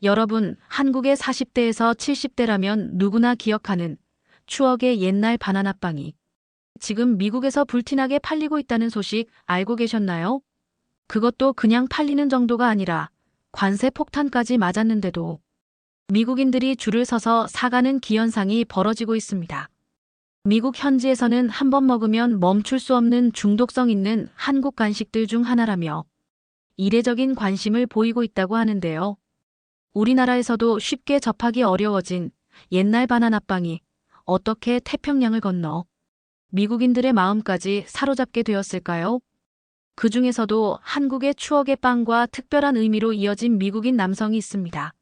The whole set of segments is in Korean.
여러분, 한국의 40대에서 70대라면 누구나 기억하는 추억의 옛날 바나나빵이 지금 미국에서 불티나게 팔리고 있다는 소식 알고 계셨나요? 그것도 그냥 팔리는 정도가 아니라 관세 폭탄까지 맞았는데도 미국인들이 줄을 서서 사가는 기현상이 벌어지고 있습니다. 미국 현지에서는 한 번 먹으면 멈출 수 없는 중독성 있는 한국 간식들 중 하나라며 이례적인 관심을 보이고 있다고 하는데요. 우리나라에서도 쉽게 접하기 어려워진 옛날 바나나빵이 어떻게 태평양을 건너 미국인들의 마음까지 사로잡게 되었을까요? 그 중에서도 한국의 추억의 빵과 특별한 의미로 이어진 미국인 남성이 있습니다.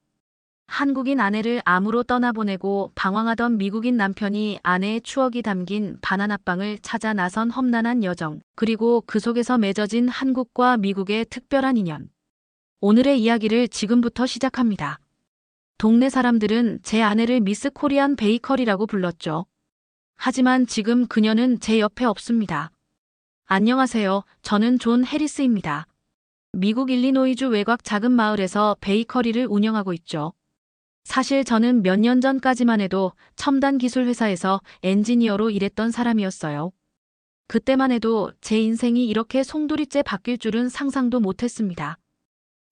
한국인 아내를 암으로 떠나보내고 방황하던 미국인 남편이 아내의 추억이 담긴 바나나빵을 찾아 나선 험난한 여정, 그리고 그 속에서 맺어진 한국과 미국의 특별한 인연. 오늘의 이야기를 지금부터 시작합니다. 동네 사람들은 제 아내를 미스 코리안 베이커리라고 불렀죠. 하지만 지금 그녀는 제 옆에 없습니다. 안녕하세요. 저는 존 해리스입니다. 미국 일리노이주 외곽 작은 마을에서 베이커리를 운영하고 있죠. 사실 저는 몇 년 전까지만 해도 첨단 기술 회사에서 엔지니어로 일했던 사람이었어요. 그때만 해도 제 인생이 이렇게 송두리째 바뀔 줄은 상상도 못했습니다.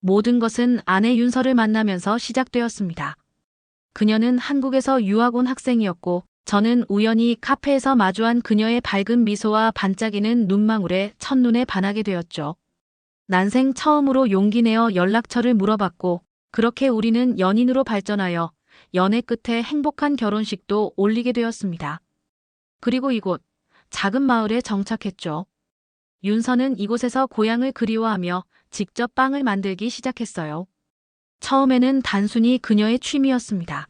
모든 것은 아내 윤서를 만나면서 시작되었습니다. 그녀는 한국에서 유학 온 학생이었고 저는 우연히 카페에서 마주한 그녀의 밝은 미소와 반짝이는 눈망울에 첫눈에 반하게 되었죠. 난생 처음으로 용기 내어 연락처를 물어봤고 그렇게 우리는 연인으로 발전하여 연애 끝에 행복한 결혼식도 올리게 되었습니다. 그리고 이곳 작은 마을에 정착했죠. 윤서는 이곳에서 고향을 그리워하며 직접 빵을 만들기 시작했어요. 처음에는 단순히 그녀의 취미였습니다.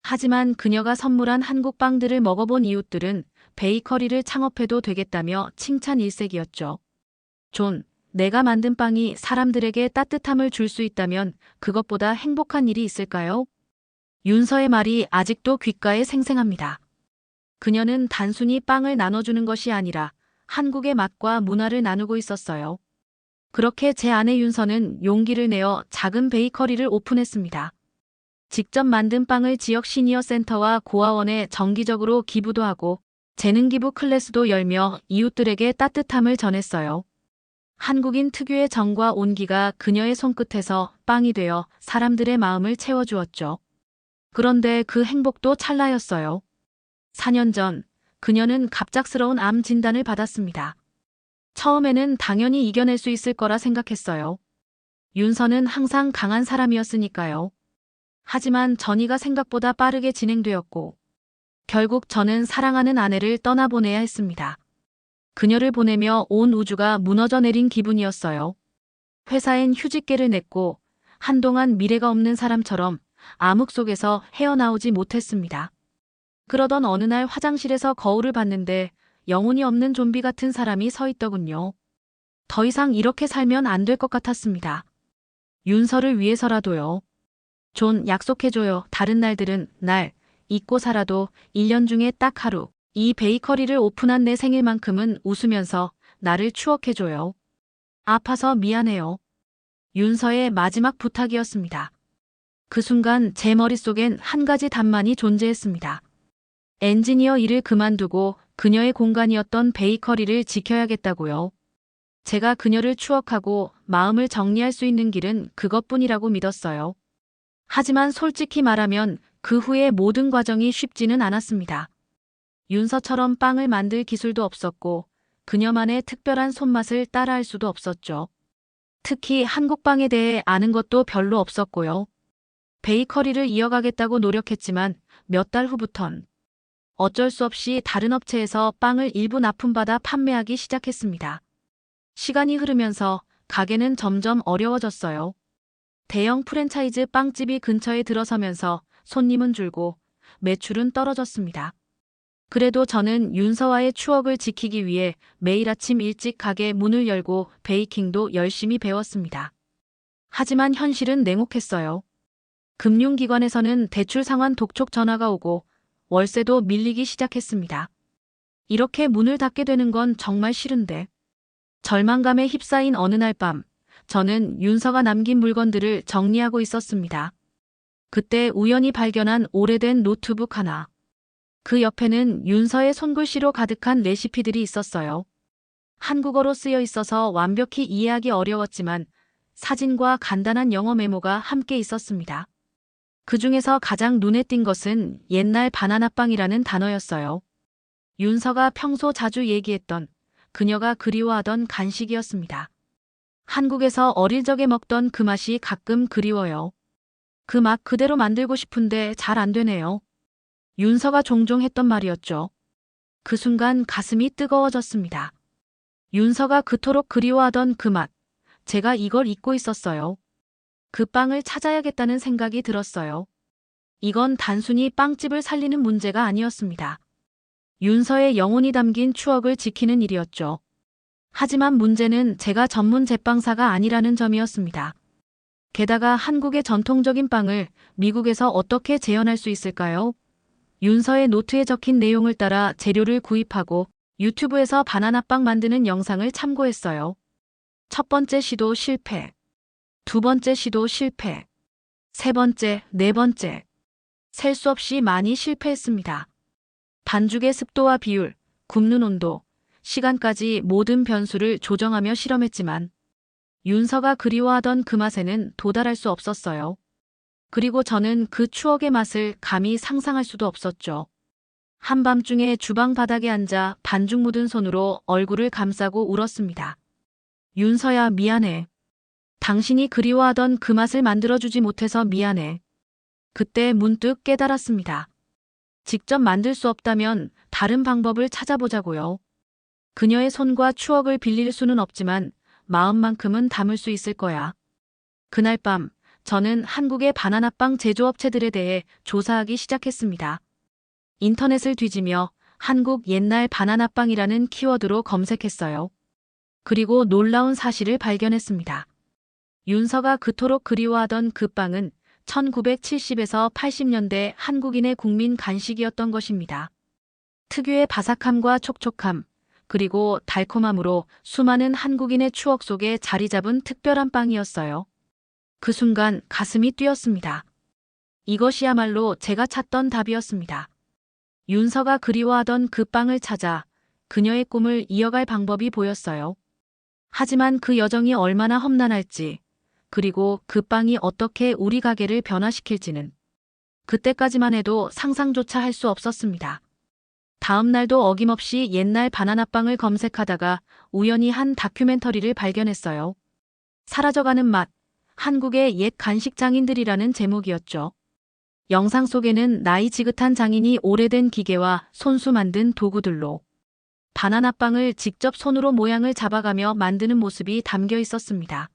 하지만 그녀가 선물한 한국 빵들을 먹어본 이웃들은 베이커리를 창업해도 되겠다며 칭찬 일색이었죠. 존, 내가 만든 빵이 사람들에게 따뜻함을 줄 수 있다면 그것보다 행복한 일이 있을까요? 윤서의 말이 아직도 귓가에 생생합니다. 그녀는 단순히 빵을 나눠주는 것이 아니라 한국의 맛과 문화를 나누고 있었어요. 그렇게 제 아내 윤서는 용기를 내어 작은 베이커리를 오픈했습니다. 직접 만든 빵을 지역 시니어 센터와 고아원에 정기적으로 기부도 하고 재능 기부 클래스도 열며 이웃들에게 따뜻함을 전했어요. 한국인 특유의 정과 온기가 그녀의 손끝에서 빵이 되어 사람들의 마음을 채워주었죠. 그런데 그 행복도 찰나였어요. 4년 전 그녀는 갑작스러운 암 진단을 받았습니다. 처음에는 당연히 이겨낼 수 있을 거라 생각했어요. 윤서는 항상 강한 사람이었으니까요. 하지만 전이가 생각보다 빠르게 진행되었고 결국 저는 사랑하는 아내를 떠나보내야 했습니다. 그녀를 보내며 온 우주가 무너져 내린 기분이었어요. 회사엔 휴직계를 냈고 한동안 미래가 없는 사람처럼 암흑 속에서 헤어나오지 못했습니다. 그러던 어느 날 화장실에서 거울을 봤는데 영혼이 없는 좀비 같은 사람이 서 있더군요. 더 이상 이렇게 살면 안 될 것 같았습니다. 윤서를 위해서라도요. 존, 약속해줘요. 다른 날들은 날 잊고 살아도 1년 중에 딱 하루 이 베이커리를 오픈한 내 생일만큼은 웃으면서 나를 추억해줘요. 아파서 미안해요. 윤서의 마지막 부탁이었습니다. 그 순간 제 머릿속엔 한 가지 답만이 존재했습니다. 엔지니어 일을 그만두고 그녀의 공간이었던 베이커리를 지켜야겠다고요. 제가 그녀를 추억하고 마음을 정리할 수 있는 길은 그것뿐이라고 믿었어요. 하지만 솔직히 말하면 그 후의 모든 과정이 쉽지는 않았습니다. 윤서처럼 빵을 만들 기술도 없었고 그녀만의 특별한 손맛을 따라할 수도 없었죠. 특히 한국빵에 대해 아는 것도 별로 없었고요. 베이커리를 이어가겠다고 노력했지만 몇 달 후부턴 어쩔 수 없이 다른 업체에서 빵을 일부 납품받아 판매하기 시작했습니다. 시간이 흐르면서 가게는 점점 어려워졌어요. 대형 프랜차이즈 빵집이 근처에 들어서면서 손님은 줄고 매출은 떨어졌습니다. 그래도 저는 윤서와의 추억을 지키기 위해 매일 아침 일찍 가게 문을 열고 베이킹도 열심히 배웠습니다. 하지만 현실은 냉혹했어요. 금융기관에서는 대출 상환 독촉 전화가 오고 월세도 밀리기 시작했습니다. 이렇게 문을 닫게 되는 건 정말 싫은데. 절망감에 휩싸인 어느 날 밤, 저는 윤서가 남긴 물건들을 정리하고 있었습니다. 그때 우연히 발견한 오래된 노트북 하나. 그 옆에는 윤서의 손글씨로 가득한 레시피들이 있었어요. 한국어로 쓰여 있어서 완벽히 이해하기 어려웠지만 사진과 간단한 영어 메모가 함께 있었습니다. 그 중에서 가장 눈에 띈 것은 옛날 바나나빵이라는 단어였어요. 윤서가 평소 자주 얘기했던 그녀가 그리워하던 간식이었습니다. 한국에서 어릴 적에 먹던 그 맛이 가끔 그리워요. 그 맛 그대로 만들고 싶은데 잘 안 되네요. 윤서가 종종 했던 말이었죠. 그 순간 가슴이 뜨거워졌습니다. 윤서가 그토록 그리워하던 그 맛, 제가 이걸 잊고 있었어요. 그 빵을 찾아야겠다는 생각이 들었어요. 이건 단순히 빵집을 살리는 문제가 아니었습니다. 윤서의 영혼이 담긴 추억을 지키는 일이었죠. 하지만 문제는 제가 전문 제빵사가 아니라는 점이었습니다. 게다가 한국의 전통적인 빵을 미국에서 어떻게 재현할 수 있을까요? 윤서의 노트에 적힌 내용을 따라 재료를 구입하고 유튜브에서 바나나빵 만드는 영상을 참고했어요. 첫 번째 시도 실패. 두 번째 시도 실패. 세 번째, 네 번째. 셀 수 없이 많이 실패했습니다. 반죽의 습도와 비율, 굽는 온도, 시간까지 모든 변수를 조정하며 실험했지만 윤서가 그리워하던 그 맛에는 도달할 수 없었어요. 그리고 저는 그 추억의 맛을 감히 상상할 수도 없었죠. 한밤중에 주방 바닥에 앉아 반죽 묻은 손으로 얼굴을 감싸고 울었습니다. 윤서야, 미안해. 당신이 그리워하던 그 맛을 만들어주지 못해서 미안해. 그때 문득 깨달았습니다. 직접 만들 수 없다면 다른 방법을 찾아보자고요. 그녀의 손과 추억을 빌릴 수는 없지만 마음만큼은 담을 수 있을 거야. 그날 밤 저는 한국의 바나나빵 제조업체들에 대해 조사하기 시작했습니다. 인터넷을 뒤지며 한국 옛날 바나나빵이라는 키워드로 검색했어요. 그리고 놀라운 사실을 발견했습니다. 윤서가 그토록 그리워하던 그 빵은 1970에서 80년대 한국인의 국민 간식이었던 것입니다. 특유의 바삭함과 촉촉함, 그리고 달콤함으로 수많은 한국인의 추억 속에 자리 잡은 특별한 빵이었어요. 그 순간 가슴이 뛰었습니다. 이것이야말로 제가 찾던 답이었습니다. 윤서가 그리워하던 그 빵을 찾아 그녀의 꿈을 이어갈 방법이 보였어요. 하지만 그 여정이 얼마나 험난할지, 그리고 그 빵이 어떻게 우리 가게를 변화시킬지는 그때까지만 해도 상상조차 할 수 없었습니다. 다음 날도 어김없이 옛날 바나나빵을 검색하다가 우연히 한 다큐멘터리를 발견했어요. 사라져가는 맛, 한국의 옛 간식 장인들이라는 제목이었죠. 영상 속에는 나이 지긋한 장인이 오래된 기계와 손수 만든 도구들로 바나나빵을 직접 손으로 모양을 잡아가며 만드는 모습이 담겨 있었습니다.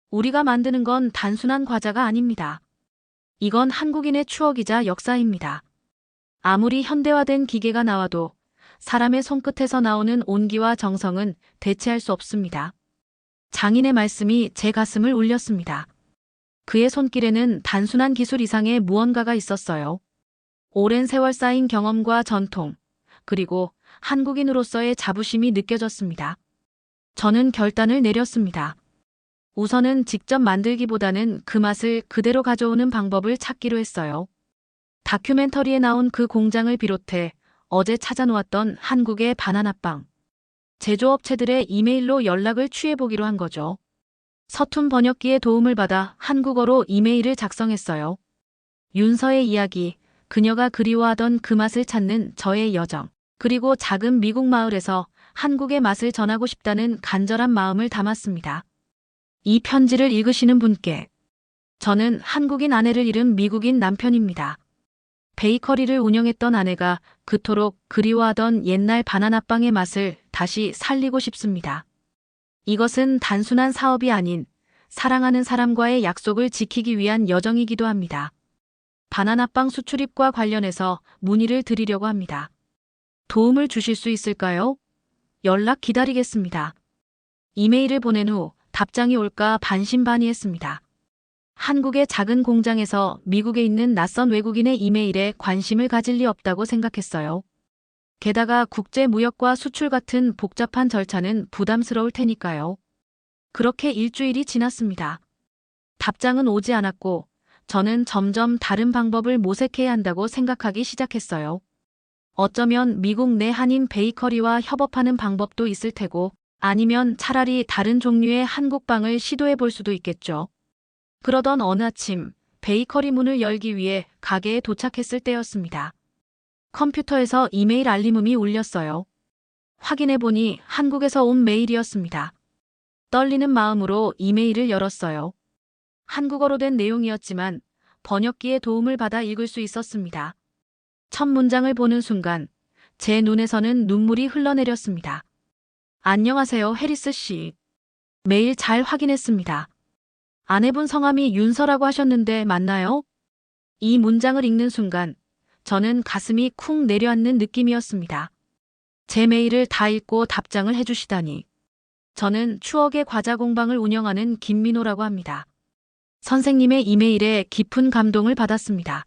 우리가 만드는 건 단순한 과자가 아닙니다. 이건 한국인의 추억이자 역사입니다. 아무리 현대화된 기계가 나와도 사람의 손끝에서 나오는 온기와 정성은 대체할 수 없습니다. 장인의 말씀이 제 가슴을 울렸습니다. 그의 손길에는 단순한 기술 이상의 무언가가 있었어요. 오랜 세월 쌓인 경험과 전통, 그리고 한국인으로서의 자부심이 느껴졌습니다. 저는 결단을 내렸습니다. 우선은 직접 만들기보다는 그 맛을 그대로 가져오는 방법을 찾기로 했어요. 다큐멘터리에 나온 그 공장을 비롯해 어제 찾아놓았던 한국의 바나나빵 제조업체들의 이메일로 연락을 취해보기로 한 거죠. 서툰 번역기의 도움을 받아 한국어로 이메일을 작성했어요. 윤서의 이야기, 그녀가 그리워하던 그 맛을 찾는 저의 여정, 그리고 작은 미국 마을에서 한국의 맛을 전하고 싶다는 간절한 마음을 담았습니다. 이 편지를 읽으시는 분께 저는 한국인 아내를 잃은 미국인 남편입니다. 베이커리를 운영했던 아내가 그토록 그리워하던 옛날 바나나빵의 맛을 다시 살리고 싶습니다. 이것은 단순한 사업이 아닌 사랑하는 사람과의 약속을 지키기 위한 여정이기도 합니다. 바나나빵 수출입과 관련해서 문의를 드리려고 합니다. 도움을 주실 수 있을까요? 연락 기다리겠습니다. 이메일을 보낸 후 답장이 올까 반신반의했습니다. 한국의 작은 공장에서 미국에 있는 낯선 외국인의 이메일에 관심을 가질 리 없다고 생각했어요. 게다가 국제무역과 수출 같은 복잡한 절차는 부담스러울 테니까요. 그렇게 일주일이 지났습니다. 답장은 오지 않았고 저는 점점 다른 방법을 모색해야 한다고 생각하기 시작했어요. 어쩌면 미국 내 한인 베이커리와 협업하는 방법도 있을 테고, 아니면 차라리 다른 종류의 한국빵을 시도해 볼 수도 있겠죠. 그러던 어느 아침, 베이커리 문을 열기 위해 가게에 도착했을 때였습니다. 컴퓨터에서 이메일 알림음이 울렸어요. 확인해 보니 한국에서 온 메일이었습니다. 떨리는 마음으로 이메일을 열었어요. 한국어로 된 내용이었지만 번역기의 도움을 받아 읽을 수 있었습니다. 첫 문장을 보는 순간 제 눈에서는 눈물이 흘러내렸습니다. 안녕하세요, 해리스 씨. 메일 잘 확인했습니다. 아내분 성함이 윤서라고 하셨는데 맞나요? 이 문장을 읽는 순간 저는 가슴이 쿵 내려앉는 느낌이었습니다. 제 메일을 다 읽고 답장을 해주시다니. 저는 추억의 과자 공방을 운영하는 김민호라고 합니다. 선생님의 이메일에 깊은 감동을 받았습니다.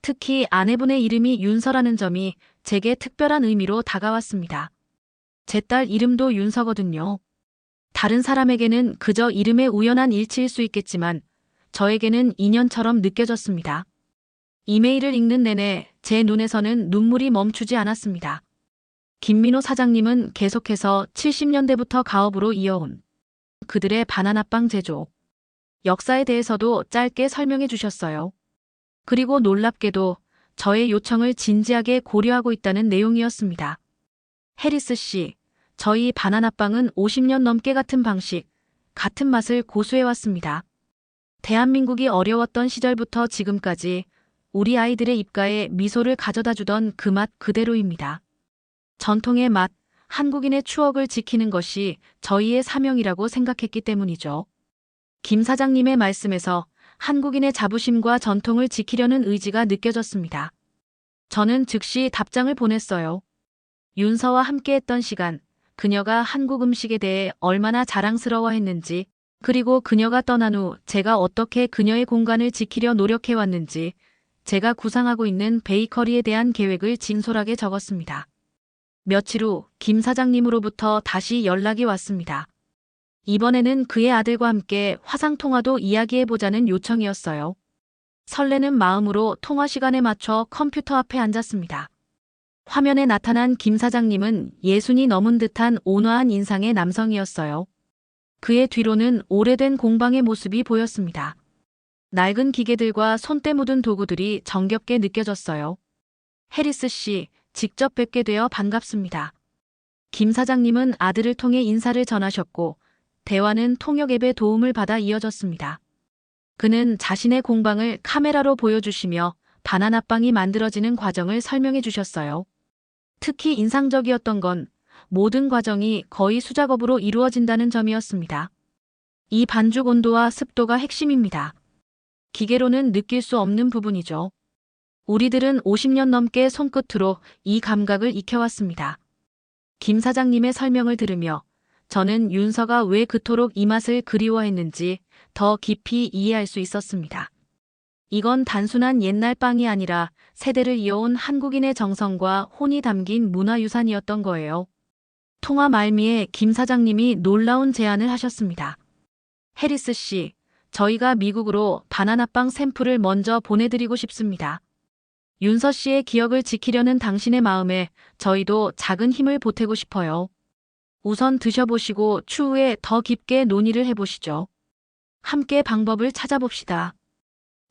특히 아내분의 이름이 윤서라는 점이 제게 특별한 의미로 다가왔습니다. 제 딸 이름도 윤서거든요. 다른 사람에게는 그저 이름의 우연한 일치일 수 있겠지만 저에게는 인연처럼 느껴졌습니다. 이메일을 읽는 내내 제 눈에서는 눈물이 멈추지 않았습니다. 김민호 사장님은 계속해서 70년대부터 가업으로 이어온 그들의 바나나빵 제조, 역사에 대해서도 짧게 설명해 주셨어요. 그리고 놀랍게도 저의 요청을 진지하게 고려하고 있다는 내용이었습니다. 해리스 씨, 저희 바나나빵은 50년 넘게 같은 방식, 같은 맛을 고수해왔습니다. 대한민국이 어려웠던 시절부터 지금까지 우리 아이들의 입가에 미소를 가져다 주던 그 맛 그대로입니다. 전통의 맛, 한국인의 추억을 지키는 것이 저희의 사명이라고 생각했기 때문이죠. 김 사장님의 말씀에서 한국인의 자부심과 전통을 지키려는 의지가 느껴졌습니다. 저는 즉시 답장을 보냈어요. 윤서와 함께했던 시간, 그녀가 한국 음식에 대해 얼마나 자랑스러워했는지, 그리고 그녀가 떠난 후 제가 어떻게 그녀의 공간을 지키려 노력해왔는지, 제가 구상하고 있는 베이커리에 대한 계획을 진솔하게 적었습니다. 며칠 후 김 사장님으로부터 다시 연락이 왔습니다. 이번에는 그의 아들과 함께 화상통화도 이야기해보자는 요청이었어요. 설레는 마음으로 통화 시간에 맞춰 컴퓨터 앞에 앉았습니다. 화면에 나타난 김 사장님은 예순이 넘은 듯한 온화한 인상의 남성이었어요. 그의 뒤로는 오래된 공방의 모습이 보였습니다. 낡은 기계들과 손때 묻은 도구들이 정겹게 느껴졌어요. 해리스 씨, 직접 뵙게 되어 반갑습니다. 김 사장님은 아들을 통해 인사를 전하셨고 대화는 통역 앱의 도움을 받아 이어졌습니다. 그는 자신의 공방을 카메라로 보여주시며 바나나빵이 만들어지는 과정을 설명해 주셨어요. 특히 인상적이었던 건 모든 과정이 거의 수작업으로 이루어진다는 점이었습니다. 이 반죽 온도와 습도가 핵심입니다. 기계로는 느낄 수 없는 부분이죠. 우리들은 50년 넘게 손끝으로 이 감각을 익혀왔습니다. 김 사장님의 설명을 들으며 저는 윤서가 왜 그토록 이 맛을 그리워했는지 더 깊이 이해할 수 있었습니다. 이건 단순한 옛날 빵이 아니라 세대를 이어온 한국인의 정성과 혼이 담긴 문화유산이었던 거예요. 통화 말미에 김 사장님이 놀라운 제안을 하셨습니다. 해리스 씨, 저희가 미국으로 바나나빵 샘플을 먼저 보내드리고 싶습니다. 윤서 씨의 기억을 지키려는 당신의 마음에 저희도 작은 힘을 보태고 싶어요. 우선 드셔보시고 추후에 더 깊게 논의를 해보시죠. 함께 방법을 찾아봅시다.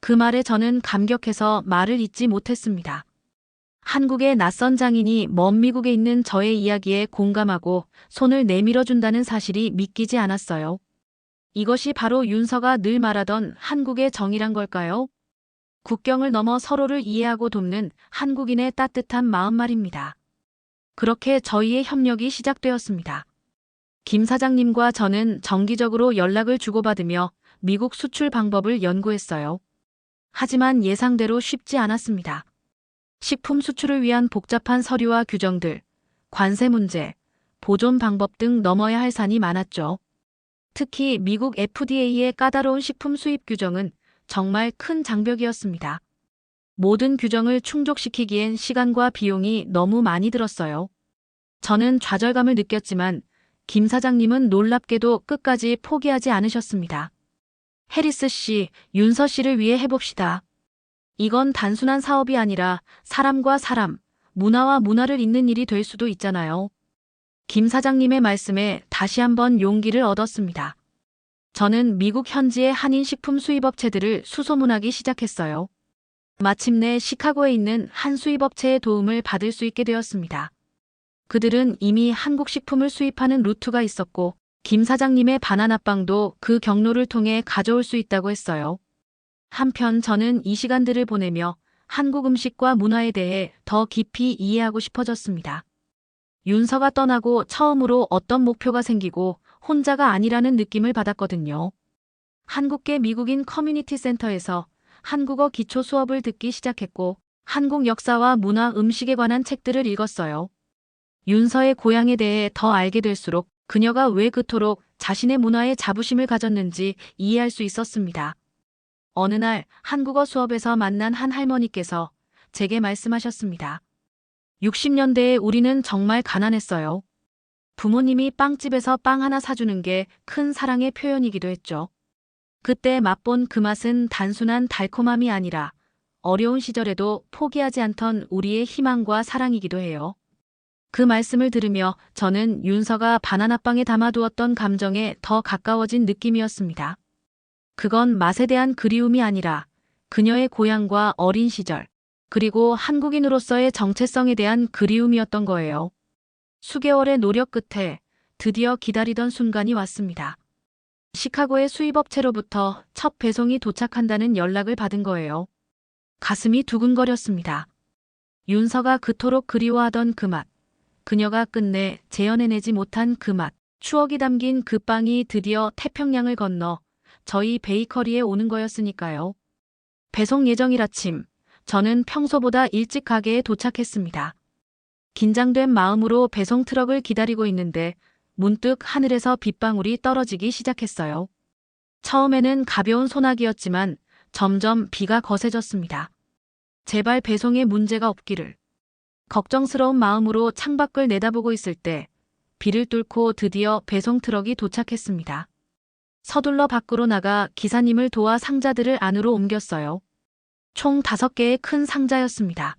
그 말에 저는 감격해서 말을 잇지 못했습니다. 한국의 낯선 장인이 먼 미국에 있는 저의 이야기에 공감하고 손을 내밀어준다는 사실이 믿기지 않았어요. 이것이 바로 윤서가 늘 말하던 한국의 정이란 걸까요? 국경을 넘어 서로를 이해하고 돕는 한국인의 따뜻한 마음 말입니다. 그렇게 저희의 협력이 시작되었습니다. 김 사장님과 저는 정기적으로 연락을 주고받으며 미국 수출 방법을 연구했어요. 하지만 예상대로 쉽지 않았습니다. 식품 수출을 위한 복잡한 서류와 규정들, 관세 문제, 보존 방법 등 넘어야 할 산이 많았죠. 특히 미국 FDA의 까다로운 식품 수입 규정은 정말 큰 장벽이었습니다. 모든 규정을 충족시키기엔 시간과 비용이 너무 많이 들었어요. 저는 좌절감을 느꼈지만 김 사장님은 놀랍게도 끝까지 포기하지 않으셨습니다. 해리스 씨, 윤서 씨를 위해 해봅시다. 이건 단순한 사업이 아니라 사람과 사람, 문화와 문화를 잇는 일이 될 수도 있잖아요. 김 사장님의 말씀에 다시 한번 용기를 얻었습니다. 저는 미국 현지의 한인 식품 수입업체들을 수소문하기 시작했어요. 마침내 시카고에 있는 한 수입업체의 도움을 받을 수 있게 되었습니다. 그들은 이미 한국 식품을 수입하는 루트가 있었고 김 사장님의 바나나빵도 그 경로를 통해 가져올 수 있다고 했어요. 한편 저는 이 시간들을 보내며 한국 음식과 문화에 대해 더 깊이 이해하고 싶어졌습니다. 윤서가 떠나고 처음으로 어떤 목표가 생기고 혼자가 아니라는 느낌을 받았거든요. 한국계 미국인 커뮤니티 센터에서 한국어 기초 수업을 듣기 시작했고 한국 역사와 문화 음식에 관한 책들을 읽었어요. 윤서의 고향에 대해 더 알게 될수록 그녀가 왜 그토록 자신의 문화에 자부심을 가졌는지 이해할 수 있었습니다. 어느 날 한국어 수업에서 만난 한 할머니께서 제게 말씀하셨습니다. 60년대에 우리는 정말 가난했어요. 부모님이 빵집에서 빵 하나 사주는 게 큰 사랑의 표현이기도 했죠. 그때 맛본 그 맛은 단순한 달콤함이 아니라 어려운 시절에도 포기하지 않던 우리의 희망과 사랑이기도 해요. 그 말씀을 들으며 저는 윤서가 바나나빵에 담아두었던 감정에 더 가까워진 느낌이었습니다. 그건 맛에 대한 그리움이 아니라 그녀의 고향과 어린 시절, 그리고 한국인으로서의 정체성에 대한 그리움이었던 거예요. 수개월의 노력 끝에 드디어 기다리던 순간이 왔습니다. 시카고의 수입업체로부터 첫 배송이 도착한다는 연락을 받은 거예요. 가슴이 두근거렸습니다. 윤서가 그토록 그리워하던 그 맛, 그녀가 끝내 재현해내지 못한 그 맛, 추억이 담긴 그 빵이 드디어 태평양을 건너 저희 베이커리에 오는 거였으니까요. 배송 예정일 아침, 저는 평소보다 일찍 가게에 도착했습니다. 긴장된 마음으로 배송 트럭을 기다리고 있는데 문득 하늘에서 빗방울이 떨어지기 시작했어요. 처음에는 가벼운 소나기였지만 점점 비가 거세졌습니다. 제발 배송에 문제가 없기를. 걱정스러운 마음으로 창밖을 내다보고 있을 때 비를 뚫고 드디어 배송 트럭이 도착했습니다. 서둘러 밖으로 나가 기사님을 도와 상자들을 안으로 옮겼어요. 총 5개의 큰 상자였습니다.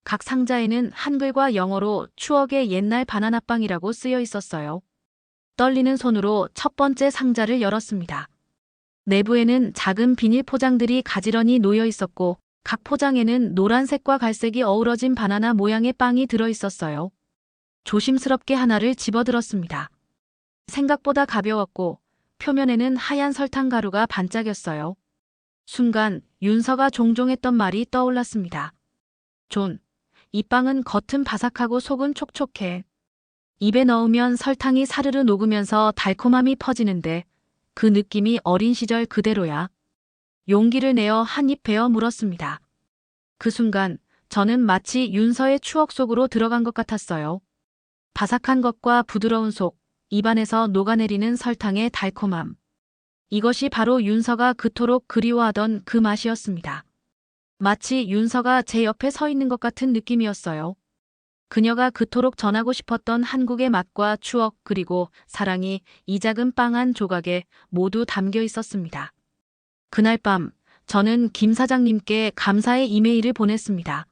각 상자에는 한글과 영어로 추억의 옛날 바나나빵이라고 쓰여 있었어요. 떨리는 손으로 첫 번째 상자를 열었습니다. 내부에는 작은 비닐 포장들이 가지런히 놓여 있었고 각 포장에는 노란색과 갈색이 어우러진 바나나 모양의 빵이 들어 있었어요. 조심스럽게 하나를 집어들었습니다. 생각보다 가벼웠고 표면에는 하얀 설탕 가루가 반짝였어요. 순간 윤서가 종종 했던 말이 떠올랐습니다. 존, 이 빵은 겉은 바삭하고 속은 촉촉해. 입에 넣으면 설탕이 사르르 녹으면서 달콤함이 퍼지는데 그 느낌이 어린 시절 그대로야. 용기를 내어 한 입 베어 물었습니다. 그 순간 저는 마치 윤서의 추억 속으로 들어간 것 같았어요. 바삭한 것과 부드러운 속, 입안에서 녹아내리는 설탕의 달콤함. 이것이 바로 윤서가 그토록 그리워하던 그 맛이었습니다. 마치 윤서가 제 옆에 서 있는 것 같은 느낌이었어요. 그녀가 그토록 전하고 싶었던 한국의 맛과 추억 그리고 사랑이 이 작은 빵 한 조각에 모두 담겨 있었습니다. 그날 밤 저는 김 사장님께 감사의 이메일을 보냈습니다.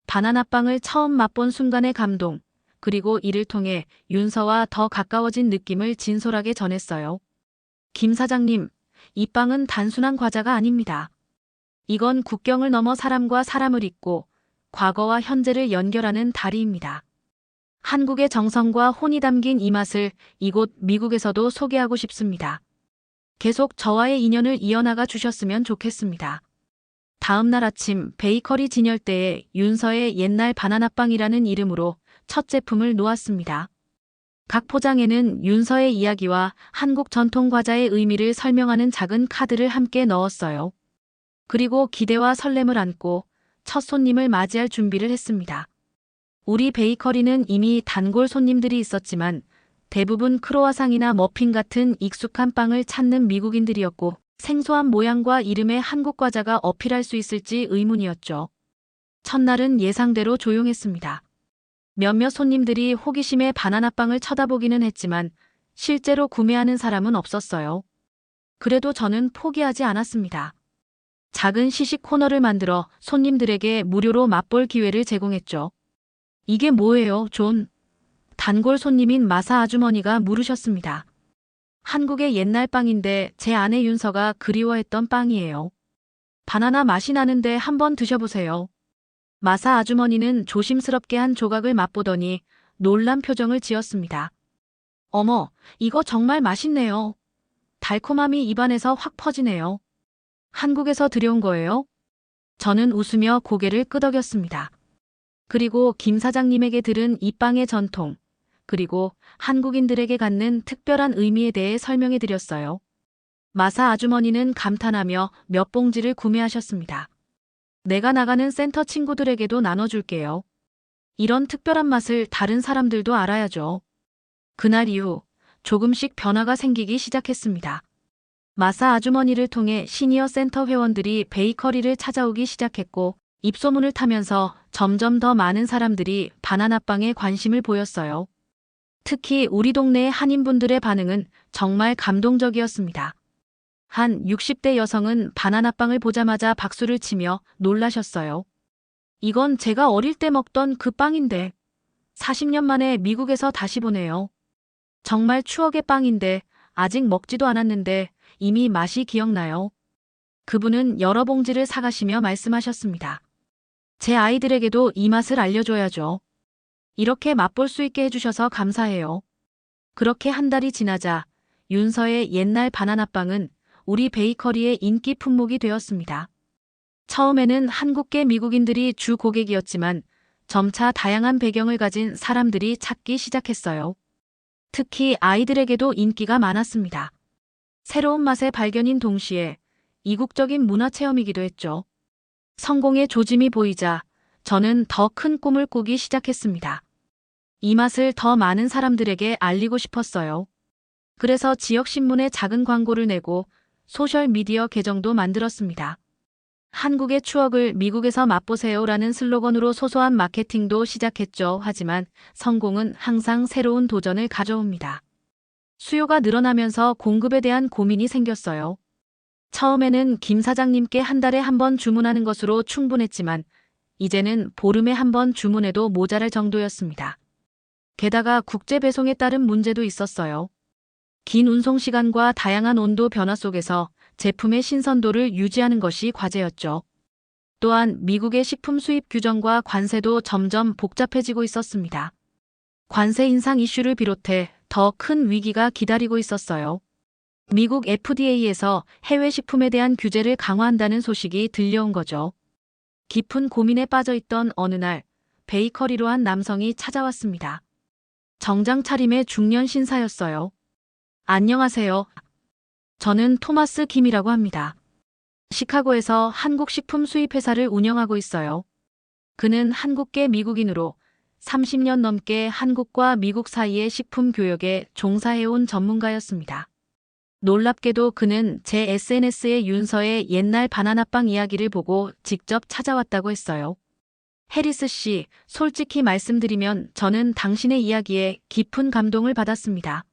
바나나빵을 처음 맛본 순간의 감동, 그리고 이를 통해 윤서와 더 가까워진 느낌을 진솔하게 전했어요. 김 사장님, 이 빵은 단순한 과자가 아닙니다. 이건 국경을 넘어 사람과 사람을 잇고 과거와 현재를 연결하는 다리입니다. 한국의 정성과 혼이 담긴 이 맛을 이곳 미국에서도 소개하고 싶습니다. 계속 저와의 인연을 이어나가 주셨으면 좋겠습니다. 다음 날 아침 베이커리 진열대에 윤서의 옛날 바나나빵이라는 이름으로 첫 제품을 놓았습니다. 각 포장에는 윤서의 이야기와 한국 전통 과자의 의미를 설명하는 작은 카드를 함께 넣었어요. 그리고 기대와 설렘을 안고 첫 손님을 맞이할 준비를 했습니다. 우리 베이커리는 이미 단골 손님들이 있었지만 대부분 크로와상이나 머핀 같은 익숙한 빵을 찾는 미국인들이었고 생소한 모양과 이름의 한국 과자가 어필할 수 있을지 의문이었죠. 첫날은 예상대로 조용했습니다. 몇몇 손님들이 호기심에 바나나빵을 쳐다보기는 했지만 실제로 구매하는 사람은 없었어요. 그래도 저는 포기하지 않았습니다. 작은 시식 코너를 만들어 손님들에게 무료로 맛볼 기회를 제공했죠. 이게 뭐예요, 존? 단골 손님인 마사 아주머니가 물으셨습니다. 한국의 옛날 빵인데 제 아내 윤서가 그리워했던 빵이에요. 바나나 맛이 나는데 한번 드셔보세요. 마사 아주머니는 조심스럽게 한 조각을 맛보더니 놀란 표정을 지었습니다. 어머, 이거 정말 맛있네요. 달콤함이 입안에서 확 퍼지네요. 한국에서 들여온 거예요? 저는 웃으며 고개를 끄덕였습니다. 그리고 김 사장님에게 들은 이 빵의 전통, 그리고 한국인들에게 갖는 특별한 의미에 대해 설명해 드렸어요. 마사 아주머니는 감탄하며 몇 봉지를 구매하셨습니다. 내가 나가는 센터 친구들에게도 나눠줄게요. 이런 특별한 맛을 다른 사람들도 알아야죠. 그날 이후 조금씩 변화가 생기기 시작했습니다. 마사 아주머니를 통해 시니어 센터 회원들이 베이커리를 찾아오기 시작했고 입소문을 타면서 점점 더 많은 사람들이 바나나빵에 관심을 보였어요. 특히 우리 동네의 한인분들의 반응은 정말 감동적이었습니다. 한 60대 여성은 바나나빵을 보자마자 박수를 치며 놀라셨어요. 이건 제가 어릴 때 먹던 그 빵인데 40년 만에 미국에서 다시 보네요. 정말 추억의 빵인데 아직 먹지도 않았는데 이미 맛이 기억나요. 그분은 여러 봉지를 사가시며 말씀하셨습니다. 제 아이들에게도 이 맛을 알려줘야죠. 이렇게 맛볼 수 있게 해주셔서 감사해요. 그렇게 한 달이 지나자 윤서의 옛날 바나나빵은 우리 베이커리의 인기 품목이 되었습니다. 처음에는 한국계 미국인들이 주 고객이었지만 점차 다양한 배경을 가진 사람들이 찾기 시작했어요. 특히 아이들에게도 인기가 많았습니다. 새로운 맛의 발견인 동시에 이국적인 문화체험이기도 했죠. 성공의 조짐이 보이자 저는 더 큰 꿈을 꾸기 시작했습니다. 이 맛을 더 많은 사람들에게 알리고 싶었어요. 그래서 지역신문에 작은 광고를 내고 소셜미디어 계정도 만들었습니다. 한국의 추억을 미국에서 맛보세요라는 슬로건으로 소소한 마케팅도 시작했죠. 하지만 성공은 항상 새로운 도전을 가져옵니다. 수요가 늘어나면서 공급에 대한 고민이 생겼어요. 처음에는 김 사장님께 한 달에 한 번 주문하는 것으로 충분했지만 이제는 보름에 한 번 주문해도 모자랄 정도였습니다. 게다가 국제 배송에 따른 문제도 있었어요. 긴 운송 시간과 다양한 온도 변화 속에서 제품의 신선도를 유지하는 것이 과제였죠. 또한 미국의 식품 수입 규정과 관세도 점점 복잡해지고 있었습니다. 관세 인상 이슈를 비롯해 더 큰 위기가 기다리고 있었어요. 미국 FDA에서 해외 식품에 대한 규제를 강화한다는 소식이 들려온 거죠. 깊은 고민에 빠져 있던 어느 날 베이커리로 한 남성이 찾아왔습니다. 정장 차림의 중년 신사였어요. 안녕하세요. 저는 토마스 김이라고 합니다. 시카고에서 한국 식품 수입 회사를 운영하고 있어요. 그는 한국계 미국인으로 30년 넘게 한국과 미국 사이의 식품 교역에 종사해온 전문가였습니다. 놀랍게도 그는 제 SNS에 윤서의 옛날 바나나빵 이야기를 보고 직접 찾아왔다고 했어요. 해리스 씨, 솔직히 말씀드리면 저는 당신의 이야기에 깊은 감동을 받았습니다.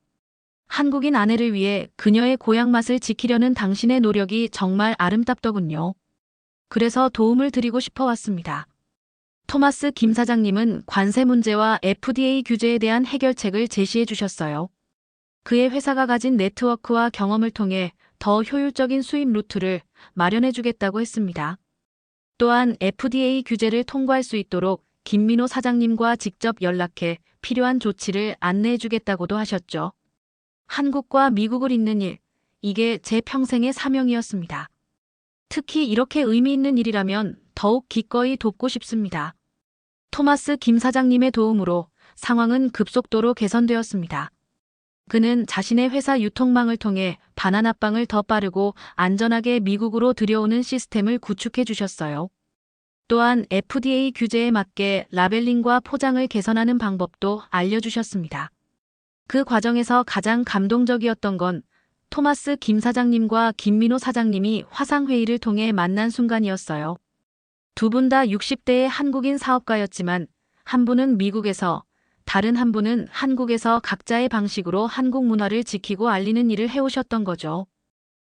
한국인 아내를 위해 그녀의 고향 맛을 지키려는 당신의 노력이 정말 아름답더군요. 그래서 도움을 드리고 싶어 왔습니다. 토마스 김 사장님은 관세 문제와 FDA 규제에 대한 해결책을 제시해 주셨어요. 그의 회사가 가진 네트워크와 경험을 통해 더 효율적인 수입 루트를 마련해 주겠다고 했습니다. 또한 FDA 규제를 통과할 수 있도록 김민호 사장님과 직접 연락해 필요한 조치를 안내해 주겠다고도 하셨죠. 한국과 미국을 잇는 일, 이게 제 평생의 사명이었습니다. 특히 이렇게 의미 있는 일이라면 더욱 기꺼이 돕고 싶습니다. 토마스 김 사장님의 도움으로 상황은 급속도로 개선되었습니다. 그는 자신의 회사 유통망을 통해 바나나빵을 더 빠르고 안전하게 미국으로 들여오는 시스템을 구축해 주셨어요. 또한 FDA 규제에 맞게 라벨링과 포장을 개선하는 방법도 알려주셨습니다. 그 과정에서 가장 감동적이었던 건 토마스 김 사장님과 김민호 사장님이 화상회의를 통해 만난 순간이었어요. 두 분 다 60대의 한국인 사업가였지만 한 분은 미국에서 다른 한 분은 한국에서 각자의 방식으로 한국 문화를 지키고 알리는 일을 해오셨던 거죠.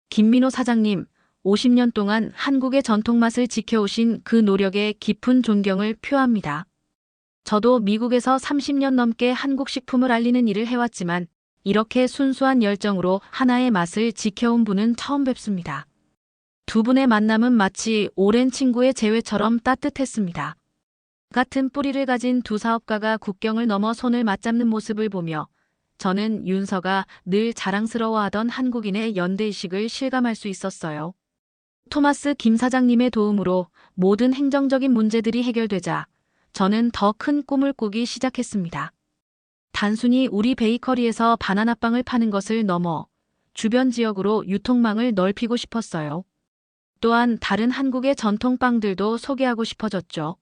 김민호 사장님, 50년 동안 한국의 전통 맛을 지켜오신 그 노력에 깊은 존경을 표합니다. 저도 미국에서 30년 넘게 한국 식품을 알리는 일을 해왔지만 이렇게 순수한 열정으로 하나의 맛을 지켜온 분은 처음 뵙습니다. 두 분의 만남은 마치 오랜 친구의 재회처럼 따뜻했습니다. 같은 뿌리를 가진 두 사업가가 국경을 넘어 손을 맞잡는 모습을 보며 저는 윤서가 늘 자랑스러워하던 한국인의 연대의식을 실감할 수 있었어요. 토마스 김 사장님의 도움으로 모든 행정적인 문제들이 해결되자 저는 더 큰 꿈을 꾸기 시작했습니다. 단순히 우리 베이커리에서 바나나빵을 파는 것을 넘어 주변 지역으로 유통망을 넓히고 싶었어요. 또한 다른 한국의 전통빵들도 소개하고 싶어졌죠.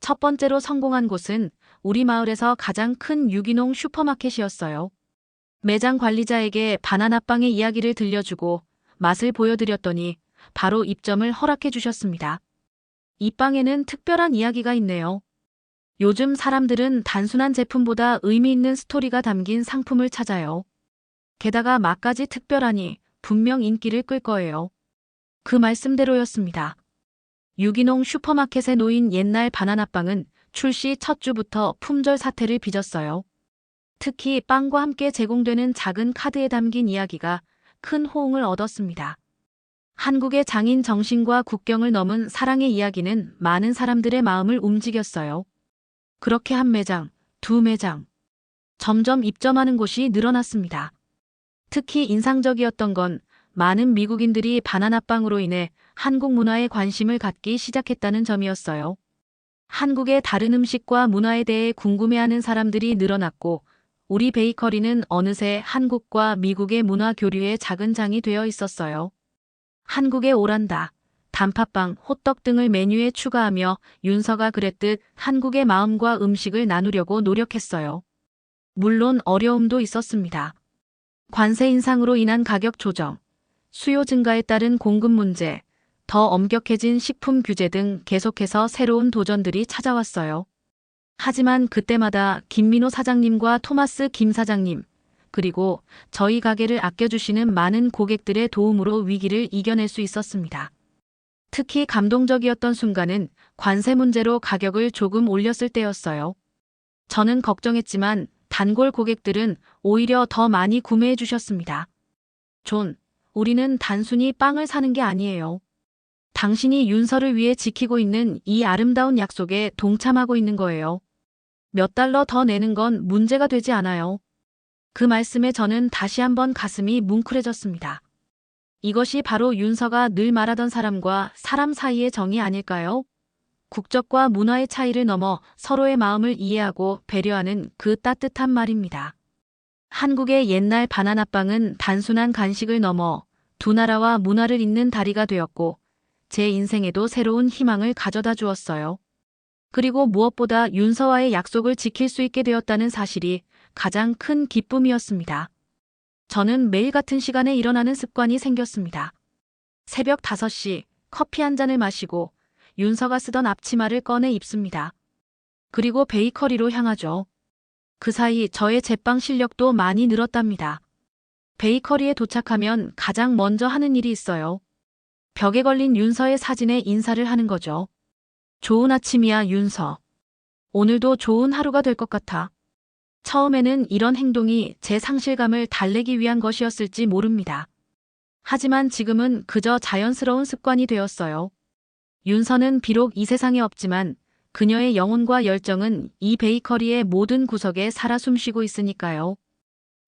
첫 번째로 성공한 곳은 우리 마을에서 가장 큰 유기농 슈퍼마켓이었어요. 매장 관리자에게 바나나빵의 이야기를 들려주고 맛을 보여드렸더니 바로 입점을 허락해 주셨습니다. 이 빵에는 특별한 이야기가 있네요. 요즘 사람들은 단순한 제품보다 의미 있는 스토리가 담긴 상품을 찾아요. 게다가 맛까지 특별하니 분명 인기를 끌 거예요. 그 말씀대로였습니다. 유기농 슈퍼마켓에 놓인 옛날 바나나빵은 출시 첫 주부터 품절 사태를 빚었어요. 특히 빵과 함께 제공되는 작은 카드에 담긴 이야기가 큰 호응을 얻었습니다. 한국의 장인 정신과 국경을 넘은 사랑의 이야기는 많은 사람들의 마음을 움직였어요. 그렇게 한 매장, 두 매장. 점점 입점하는 곳이 늘어났습니다. 특히 인상적이었던 건 많은 미국인들이 바나나빵으로 인해 한국 문화에 관심을 갖기 시작했다는 점이었어요. 한국의 다른 음식과 문화에 대해 궁금해하는 사람들이 늘어났고 우리 베이커리는 어느새 한국과 미국의 문화 교류의 작은 장이 되어 있었어요. 한국의 오란다, 단팥빵, 호떡 등을 메뉴에 추가하며 윤서가 그랬듯 한국의 마음과 음식을 나누려고 노력했어요. 물론 어려움도 있었습니다. 관세 인상으로 인한 가격 조정, 수요 증가에 따른 공급 문제, 더 엄격해진 식품 규제 등 계속해서 새로운 도전들이 찾아왔어요. 하지만 그때마다 김민호 사장님과 토마스 김 사장님, 그리고 저희 가게를 아껴주시는 많은 고객들의 도움으로 위기를 이겨낼 수 있었습니다. 특히 감동적이었던 순간은 관세 문제로 가격을 조금 올렸을 때였어요. 저는 걱정했지만 단골 고객들은 오히려 더 많이 구매해 주셨습니다. 존, 우리는 단순히 빵을 사는 게 아니에요. 당신이 윤서를 위해 지키고 있는 이 아름다운 약속에 동참하고 있는 거예요. 몇 달러 더 내는 건 문제가 되지 않아요. 그 말씀에 저는 다시 한번 가슴이 뭉클해졌습니다. 이것이 바로 윤서가 늘 말하던 사람과 사람 사이의 정이 아닐까요? 국적과 문화의 차이를 넘어 서로의 마음을 이해하고 배려하는 그 따뜻한 말입니다. 한국의 옛날 바나나빵은 단순한 간식을 넘어 두 나라와 문화를 잇는 다리가 되었고 제 인생에도 새로운 희망을 가져다 주었어요. 그리고 무엇보다 윤서와의 약속을 지킬 수 있게 되었다는 사실이 가장 큰 기쁨이었습니다. 저는 매일 같은 시간에 일어나는 습관이 생겼습니다. 새벽 5시 커피 한 잔을 마시고 윤서가 쓰던 앞치마를 꺼내 입습니다. 그리고 베이커리로 향하죠. 그 사이 저의 제빵 실력도 많이 늘었답니다. 베이커리에 도착하면 가장 먼저 하는 일이 있어요. 벽에 걸린 윤서의 사진에 인사를 하는 거죠. 좋은 아침이야, 윤서. 오늘도 좋은 하루가 될 것 같아. 처음에는 이런 행동이 제 상실감을 달래기 위한 것이었을지 모릅니다. 하지만 지금은 그저 자연스러운 습관이 되었어요. 윤서는 비록 이 세상에 없지만 그녀의 영혼과 열정은 이 베이커리의 모든 구석에 살아 숨쉬고 있으니까요.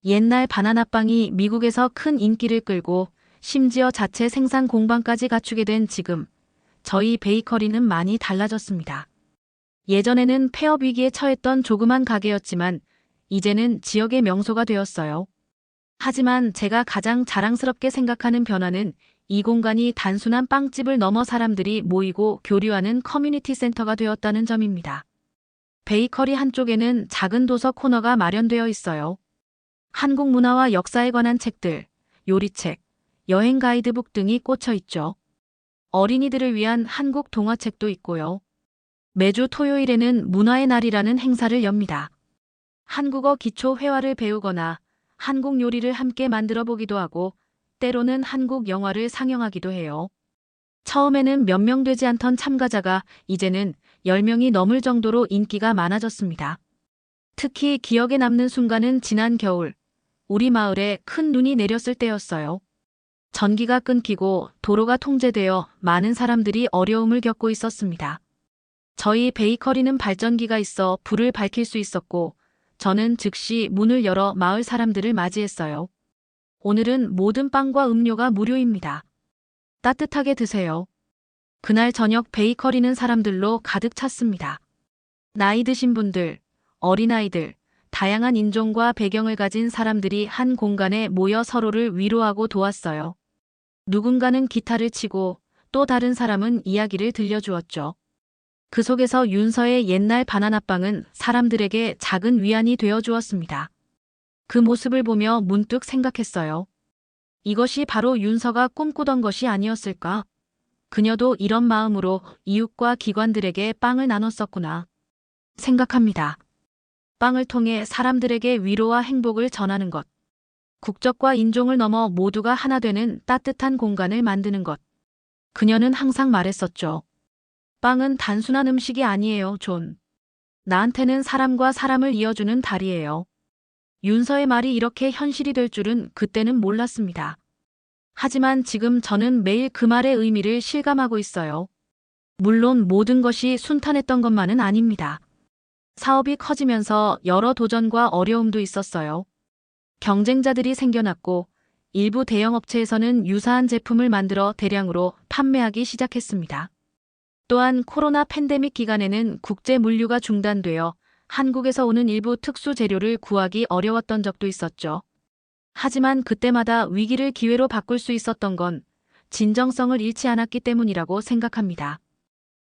옛날 바나나빵이 미국에서 큰 인기를 끌고 심지어 자체 생산 공방까지 갖추게 된 지금, 저희 베이커리는 많이 달라졌습니다. 예전에는 폐업 위기에 처했던 조그만 가게였지만 이제는 지역의 명소가 되었어요. 하지만 제가 가장 자랑스럽게 생각하는 변화는 이 공간이 단순한 빵집을 넘어 사람들이 모이고 교류하는 커뮤니티 센터가 되었다는 점입니다. 베이커리 한쪽에는 작은 도서 코너가 마련되어 있어요. 한국 문화와 역사에 관한 책들, 요리책, 여행 가이드북 등이 꽂혀 있죠. 어린이들을 위한 한국 동화책도 있고요. 매주 토요일에는 문화의 날이라는 행사를 엽니다. 한국어 기초 회화를 배우거나 한국 요리를 함께 만들어 보기도 하고 때로는 한국 영화를 상영하기도 해요. 처음에는 몇 명 되지 않던 참가자가 이제는 10명이 넘을 정도로 인기가 많아졌습니다. 특히 기억에 남는 순간은 지난 겨울, 우리 마을에 큰 눈이 내렸을 때였어요. 전기가 끊기고 도로가 통제되어 많은 사람들이 어려움을 겪고 있었습니다. 저희 베이커리는 발전기가 있어 불을 밝힐 수 있었고, 저는 즉시 문을 열어 마을 사람들을 맞이했어요. 오늘은 모든 빵과 음료가 무료입니다. 따뜻하게 드세요. 그날 저녁 베이커리는 사람들로 가득 찼습니다. 나이 드신 분들, 어린아이들, 다양한 인종과 배경을 가진 사람들이 한 공간에 모여 서로를 위로하고 도왔어요. 누군가는 기타를 치고 또 다른 사람은 이야기를 들려주었죠. 그 속에서 윤서의 옛날 바나나빵은 사람들에게 작은 위안이 되어 주었습니다. 그 모습을 보며 문득 생각했어요. 이것이 바로 윤서가 꿈꾸던 것이 아니었을까? 그녀도 이런 마음으로 이웃과 기관들에게 빵을 나눴었구나 생각합니다. 빵을 통해 사람들에게 위로와 행복을 전하는 것. 국적과 인종을 넘어 모두가 하나 되는 따뜻한 공간을 만드는 것. 그녀는 항상 말했었죠. 빵은 단순한 음식이 아니에요, 존. 나한테는 사람과 사람을 이어주는 다리예요. 윤서의 말이 이렇게 현실이 될 줄은 그때는 몰랐습니다. 하지만 지금 저는 매일 그 말의 의미를 실감하고 있어요. 물론 모든 것이 순탄했던 것만은 아닙니다. 사업이 커지면서 여러 도전과 어려움도 있었어요. 경쟁자들이 생겨났고 일부 대형 업체에서는 유사한 제품을 만들어 대량으로 판매하기 시작했습니다. 또한 코로나 팬데믹 기간에는 국제 물류가 중단되어 한국에서 오는 일부 특수 재료를 구하기 어려웠던 적도 있었죠. 하지만 그때마다 위기를 기회로 바꿀 수 있었던 건 진정성을 잃지 않았기 때문이라고 생각합니다.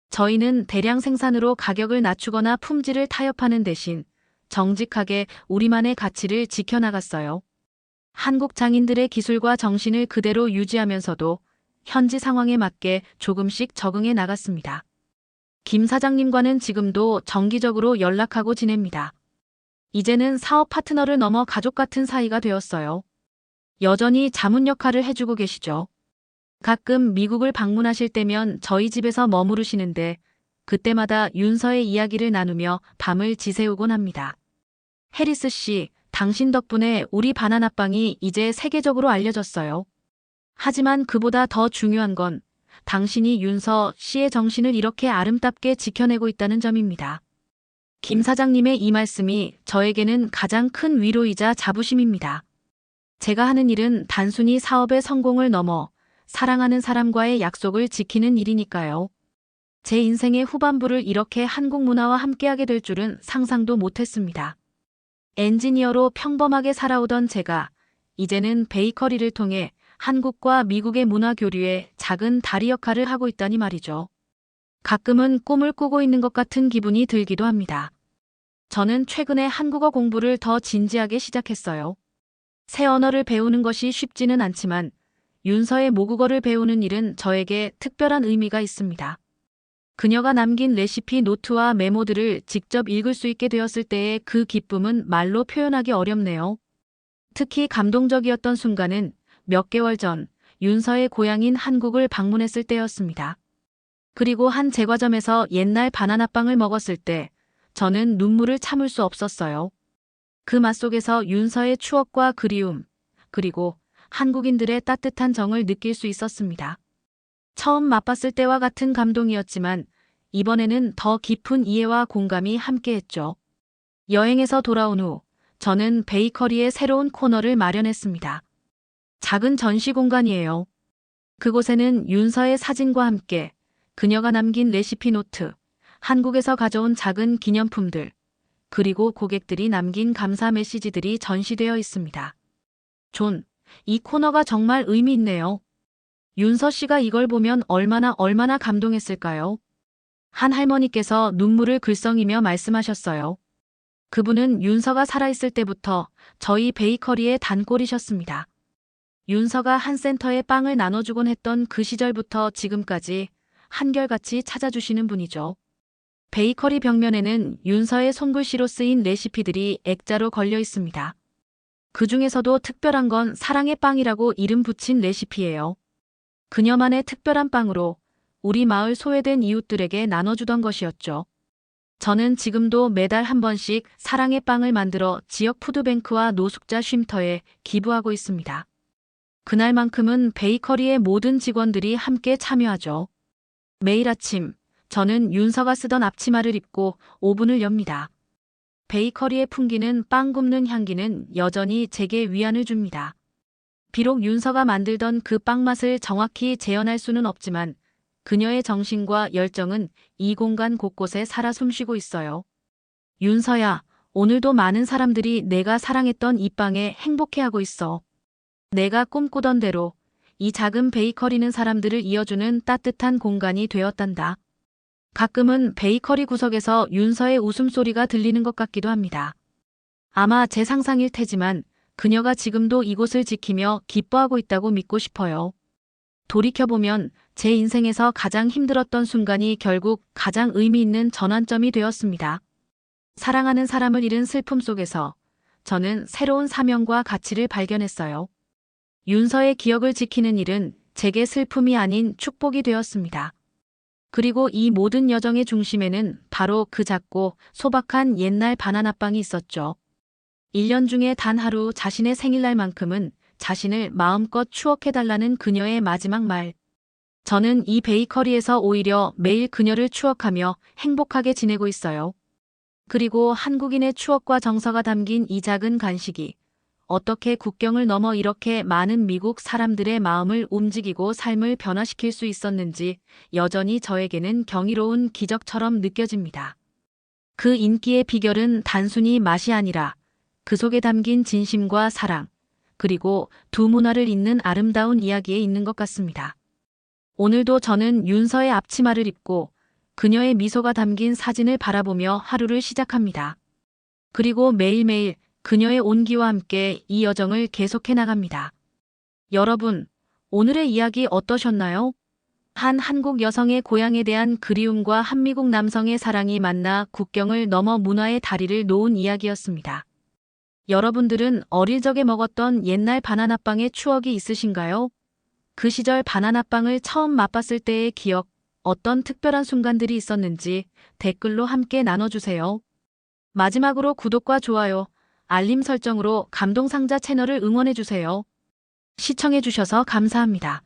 저희는 대량 생산으로 가격을 낮추거나 품질을 타협하는 대신 정직하게 우리만의 가치를 지켜나갔어요. 한국 장인들의 기술과 정신을 그대로 유지하면서도 현지 상황에 맞게 조금씩 적응해 나갔습니다. 김 사장님과는 지금도 정기적으로 연락하고 지냅니다. 이제는 사업 파트너를 넘어 가족 같은 사이가 되었어요. 여전히 자문 역할을 해주고 계시죠. 가끔 미국을 방문하실 때면 저희 집에서 머무르시는데 그때마다 윤서의 이야기를 나누며 밤을 지새우곤 합니다. 해리스 씨, 당신 덕분에 우리 바나나빵이 이제 세계적으로 알려졌어요. 하지만 그보다 더 중요한 건 당신이 윤서 씨의 정신을 이렇게 아름답게 지켜내고 있다는 점입니다. 김 사장님의 이 말씀이 저에게는 가장 큰 위로이자 자부심입니다. 제가 하는 일은 단순히 사업의 성공을 넘어 사랑하는 사람과의 약속을 지키는 일이니까요. 제 인생의 후반부를 이렇게 한국 문화와 함께하게 될 줄은 상상도 못했습니다. 엔지니어로 평범하게 살아오던 제가 이제는 베이커리를 통해 한국과 미국의 문화 교류에 작은 다리 역할을 하고 있다니 말이죠. 가끔은 꿈을 꾸고 있는 것 같은 기분이 들기도 합니다. 저는 최근에 한국어 공부를 더 진지하게 시작했어요. 새 언어를 배우는 것이 쉽지는 않지만 윤서의 모국어를 배우는 일은 저에게 특별한 의미가 있습니다. 그녀가 남긴 레시피 노트와 메모들을 직접 읽을 수 있게 되었을 때의 그 기쁨은 말로 표현하기 어렵네요. 특히 감동적이었던 순간은 몇 개월 전 윤서의 고향인 한국을 방문했을 때였습니다. 그리고 한 제과점에서 옛날 바나나빵을 먹었을 때 저는 눈물을 참을 수 없었어요. 그 맛 속에서 윤서의 추억과 그리움, 그리고 한국인들의 따뜻한 정을 느낄 수 있었습니다. 처음 맛봤을 때와 같은 감동이었지만 이번에는 더 깊은 이해와 공감이 함께했죠. 여행에서 돌아온 후 저는 베이커리에 새로운 코너를 마련했습니다. 작은 전시 공간이에요. 그곳에는 윤서의 사진과 함께 그녀가 남긴 레시피 노트, 한국에서 가져온 작은 기념품들, 그리고 고객들이 남긴 감사 메시지들이 전시되어 있습니다. 존, 이 코너가 정말 의미 있네요. 윤서 씨가 이걸 보면 얼마나 감동했을까요? 한 할머니께서 눈물을 글썽이며 말씀하셨어요. 그분은 윤서가 살아있을 때부터 저희 베이커리의 단골이셨습니다. 윤서가 한 센터에 빵을 나눠주곤 했던 그 시절부터 지금까지 한결같이 찾아주시는 분이죠. 베이커리 벽면에는 윤서의 손글씨로 쓰인 레시피들이 액자로 걸려 있습니다. 그 중에서도 특별한 건 사랑의 빵이라고 이름 붙인 레시피예요. 그녀만의 특별한 빵으로 우리 마을 소외된 이웃들에게 나눠주던 것이었죠. 저는 지금도 매달 한 번씩 사랑의 빵을 만들어 지역 푸드뱅크와 노숙자 쉼터에 기부하고 있습니다. 그날만큼은 베이커리의 모든 직원들이 함께 참여하죠. 매일 아침, 저는 윤서가 쓰던 앞치마를 입고 오븐을 엽니다. 베이커리에 풍기는 빵 굽는 향기는 여전히 제게 위안을 줍니다. 비록 윤서가 만들던 그 빵 맛을 정확히 재현할 수는 없지만 그녀의 정신과 열정은 이 공간 곳곳에 살아 숨쉬고 있어요. 윤서야, 오늘도 많은 사람들이 내가 사랑했던 이 빵에 행복해하고 있어. 내가 꿈꾸던 대로 이 작은 베이커리는 사람들을 이어주는 따뜻한 공간이 되었단다. 가끔은 베이커리 구석에서 윤서의 웃음소리가 들리는 것 같기도 합니다. 아마 제 상상일 테지만 그녀가 지금도 이곳을 지키며 기뻐하고 있다고 믿고 싶어요. 돌이켜보면 제 인생에서 가장 힘들었던 순간이 결국 가장 의미 있는 전환점이 되었습니다. 사랑하는 사람을 잃은 슬픔 속에서 저는 새로운 사명과 가치를 발견했어요. 윤서의 기억을 지키는 일은 제게 슬픔이 아닌 축복이 되었습니다. 그리고 이 모든 여정의 중심에는 바로 그 작고 소박한 옛날 바나나빵이 있었죠. 1년 중에 단 하루 자신의 생일날만큼은 자신을 마음껏 추억해달라는 그녀의 마지막 말. 저는 이 베이커리에서 오히려 매일 그녀를 추억하며 행복하게 지내고 있어요. 그리고 한국인의 추억과 정서가 담긴 이 작은 간식이 어떻게 국경을 넘어 이렇게 많은 미국 사람들의 마음을 움직이고 삶을 변화시킬 수 있었는지 여전히 저에게는 경이로운 기적처럼 느껴집니다. 그 인기의 비결은 단순히 맛이 아니라 그 속에 담긴 진심과 사랑, 그리고 두 문화를 잇는 아름다운 이야기에 있는 것 같습니다. 오늘도 저는 윤서의 앞치마를 입고 그녀의 미소가 담긴 사진을 바라보며 하루를 시작합니다. 그리고 매일매일 그녀의 온기와 함께 이 여정을 계속해 나갑니다. 여러분, 오늘의 이야기 어떠셨나요? 한 한국 여성의 고향에 대한 그리움과 한미국 남성의 사랑이 만나 국경을 넘어 문화의 다리를 놓은 이야기였습니다. 여러분들은 어릴 적에 먹었던 옛날 바나나빵의 추억이 있으신가요? 그 시절 바나나빵을 처음 맛봤을 때의 기억, 어떤 특별한 순간들이 있었는지 댓글로 함께 나눠주세요. 마지막으로 구독과 좋아요, 알림 설정으로 감동상자 채널을 응원해주세요. 시청해주셔서 감사합니다.